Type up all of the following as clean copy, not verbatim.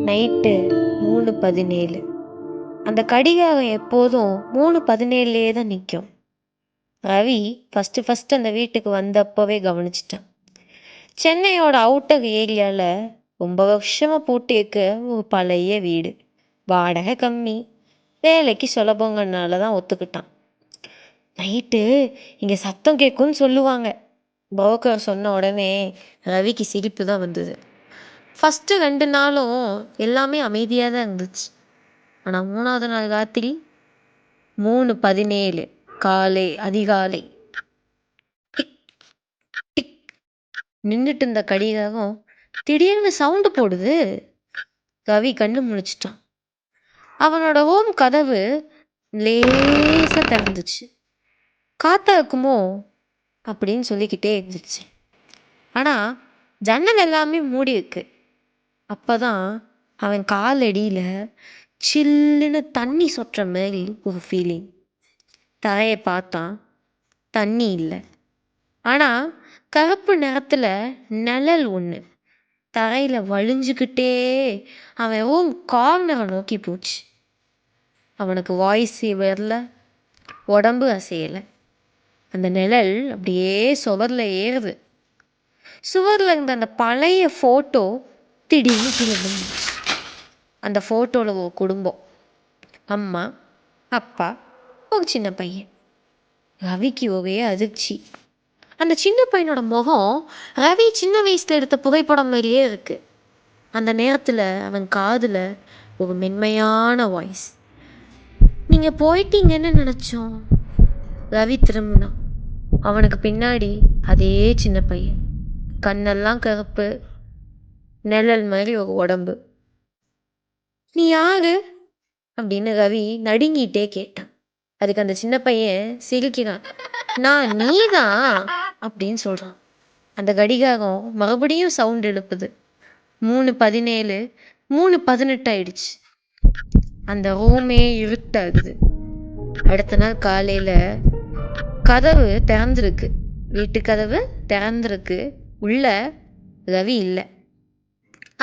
Night 3:17. அந்த கடிகாரம் எப்போதும் 3:17லேயே தான் நிற்கும். ரவி ஃபஸ்ட்டு அந்த வீட்டுக்கு வந்தப்பவே கவனிச்சிட்டான். சென்னையோட அவுட்டர் ஏரியாவில் ரொம்ப வருஷமாக பூட்டி இருக்க ஒரு பழைய வீடு. வாடகை கம்மி, வேலைக்கு சுலபங்கனால தான் ஒத்துக்கிட்டான். நைட்டு இங்கே சத்தம் கேட்கும்னு சொல்லுவாங்க. புரோக்கர் சொன்ன உடனே ரவிக்கு சிரிப்பு தான் வந்தது. ஃபஸ்ட்டு 2 நாளும் எல்லாமே அமைதியாக தான் இருந்துச்சு. ஆனால் 3ஆவது நாள் ராத்திரி 3:17 அதிகாலை நின்றுட்டு இருந்த கடிகாரம் திடீர்னு சவுண்டு போடுது. ரவி கண்ணு முழிச்சிட்டான். அவனோட ஹோம் கதவு லேசாக திறந்துச்சு. காத்தா இருக்குமோ அப்படின்னு சொல்லிக்கிட்டே இருந்துச்சு. ஆனால் ஜன்னல் எல்லாமே மூடி இருக்கு. அப்போதான் அவன் காலடியில் சில்லுன்னு தண்ணி சொட்டுற மாதிரி ஒரு ஃபீலிங். தரையை பார்த்தான், தண்ணி இல்லை. ஆனால் கருப்பு நிறத்தில் நிழல் ஒன்று தரையில் வழிஞ்சுக்கிட்டே அவன் ரூம் கார்னரை நோக்கி போச்சு. அவனுக்கு வாய்ஸே வரல, உடம்பு அசையலை. அந்த நிழல் அப்படியே சுவரில் ஏறுது. சுவரில் இருந்த அந்த பழைய ஃபோட்டோ திடீர்னு கீழே விழுந்துச்சு. அந்த ஃபோட்டோவில் ஒரு குடும்பம், அம்மா, அப்பா, ஒரு சின்ன பையன். ரவிக்கு ஒரே அதிர்ச்சி. அந்த சின்ன பையனோட முகம் ரவி சின்ன வயசில் எடுத்த புகைப்படம் மாதிரியே இருக்குது. அந்த நேரத்தில் அவன் காதில் ஒரு மென்மையான வாய்ஸ், நீங்கள் போயிட்டீங்கன்னு நினச்சோம். ரவி திரும்பினான். அவனுக்கு பின்னாடி அதே சின்ன பையன், கண்ணெல்லாம் கருப்பு, நிழல் மாதிரி ஒரு உடம்பு. நீ யாரு அப்படின்னு ரவி நடுங்கிட்டே கேட்டான். அதுக்கு அந்த சின்ன பையன் சிரிக்கிறான். நான் நீதான் அப்படின்னு சொல்கிறான். அந்த கடிகாரம் மறுபடியும் சவுண்ட் எழுப்புது. 3:17, 3:18 ஆயிடுச்சு. அந்த ரூமே இருட்டாகுது. அடுத்த நாள் காலையில் கதவு திறந்துருக்கு. வீட்டு கதவு திறந்துருக்கு. உள்ள ரவி இல்லை.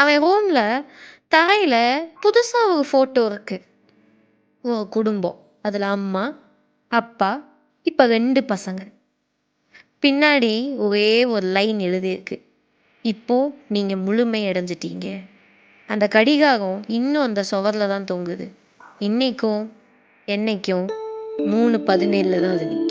அவன் ரூமில் தரையில் புதுசாக ஒரு ஃபோட்டோ இருக்கு. ஒரு குடும்பம், அதில் அம்மா, அப்பா, இப்போ 2 பசங்க. பின்னாடி ஒரே ஒரு லைன் எழுதியிருக்கு, இப்போ நீங்கள் முழுமை அடைஞ்சிட்டீங்க. அந்த கடிகாரம் இன்னும் அந்த சுவரில் தான் தொங்குது. இன்னைக்கும் என்னைக்கும் 3:17 தான் அது நிற்கும்.